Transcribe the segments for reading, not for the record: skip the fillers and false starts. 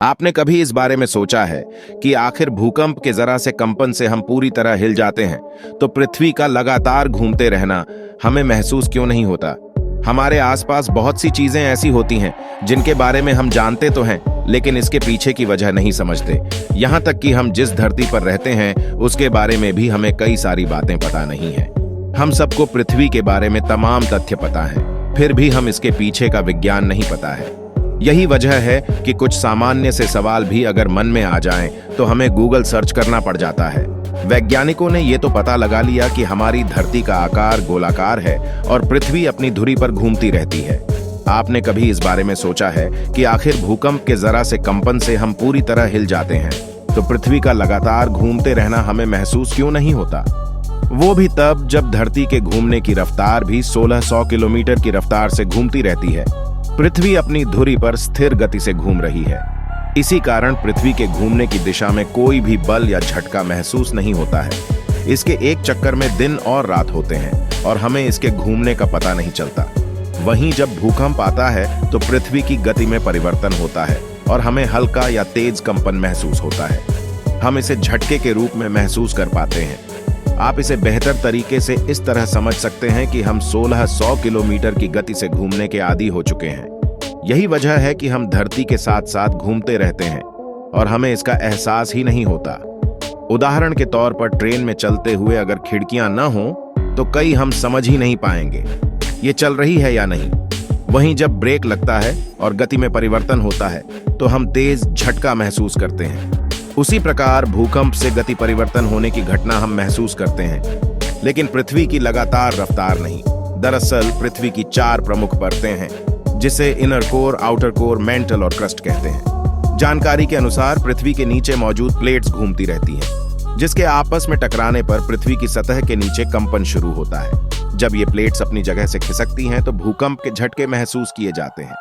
आपने कभी इस बारे में सोचा है कि आखिर भूकंप के जरा से कंपन से हम पूरी तरह हिल जाते हैं, तो पृथ्वी का लगातार घूमते रहना हमें महसूस क्यों नहीं होता? हमारे आसपास बहुत सी चीजें ऐसी होती हैं जिनके बारे में हम जानते तो हैं, लेकिन इसके पीछे की वजह नहीं समझते। यहाँ तक कि हम जिस धरती पर रहते हैं उसके बारे में भी हमें कई सारी बातें पता नहीं है। हम सबको पृथ्वी के बारे में तमाम तथ्य पता है, फिर भी हम इसके पीछे का विज्ञान नहीं पता है। यही वजह है कि कुछ सामान्य से सवाल भी अगर मन में आ जाएं, तो हमें गूगल सर्च करना पड़ जाता है। वैज्ञानिकों ने ये तो पता लगा लिया कि हमारी धरती का आकार गोलाकार है और पृथ्वी अपनी धुरी पर घूमती रहती है। आपने कभी इस बारे में सोचा है कि आखिर भूकंप के जरा से कंपन से हम पूरी तरह हिल जाते हैं, तो पृथ्वी का लगातार घूमते रहना हमें महसूस क्यों नहीं होता? वो भी तब जब धरती के घूमने की रफ्तार भी 1600 किलोमीटर की रफ्तार से घूमती रहती है। पृथ्वी अपनी धुरी पर स्थिर गति से घूम रही है। इसी कारण पृथ्वी के घूमने की दिशा में कोई भी बल या झटका महसूस नहीं होता है। इसके एक चक्कर में दिन और रात होते हैं और हमें इसके घूमने का पता नहीं चलता। वहीं जब भूकंप आता है तो पृथ्वी की गति में परिवर्तन होता है और हमें हल्का या तेज कंपन महसूस होता है। हम इसे झटके के रूप में महसूस कर पाते हैं। आप इसे बेहतर तरीके से इस तरह समझ सकते हैं कि हम 1600 किलोमीटर की गति से घूमने के आदी हो चुके हैं। यही वजह है कि हम धरती के साथ साथ घूमते रहते हैं और हमें इसका एहसास ही नहीं होता। उदाहरण के तौर पर ट्रेन में चलते हुए अगर खिड़कियां न हों तो कई हम समझ ही नहीं पाएंगे ये चल रही है या नहीं। वहीं जब ब्रेक लगता है और गति में परिवर्तन होता है तो हम तेज झटका महसूस करते हैं। उसी प्रकार भूकंप से गति परिवर्तन होने की घटना हम महसूस करते हैं, लेकिन पृथ्वी की लगातार रफ्तार नहीं। दरअसल पृथ्वी की 4 प्रमुख परतें हैं, जिसे inner core, outer core, mental और क्रस्ट कहते हैं। जानकारी के अनुसार पृथ्वी के नीचे मौजूद प्लेट्स घूमती रहती हैं, जिसके आपस में टकराने पर पृथ्वी की सतह के नीचे कंपन शुरू होता है। जब ये प्लेट्स अपनी जगह से खिसकती हैं तो भूकंप के झटके महसूस किए जाते हैं।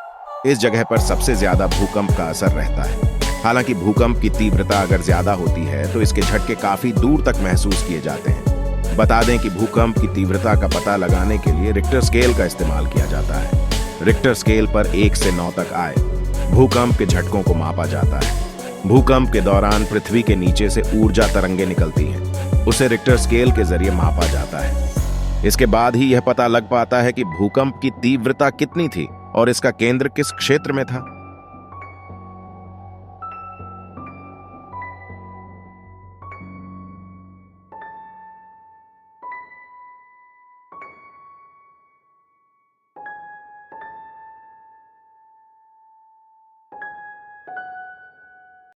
इस जगह पर सबसे ज्यादा भूकंप का असर रहता है। हालांकि भूकंप की तीव्रता अगर ज्यादा होती है तो इसके झटके काफी दूर तक महसूस किए जाते हैं। बता दें कि भूकंप की तीव्रता का पता लगाने के लिए रिक्टर स्केल का इस्तेमाल किया जाता है। रिक्टर स्केल पर 1 से 9 तक आए भूकंप के झटकों को मापा जाता है। भूकंप के दौरान पृथ्वी के नीचे से ऊर्जा तरंगें निकलती हैं, उसे रिक्टर स्केल के जरिए मापा जाता है। इसके बाद ही यह पता लग पाता है कि भूकंप की तीव्रता कितनी थी और इसका केंद्र किस क्षेत्र में था।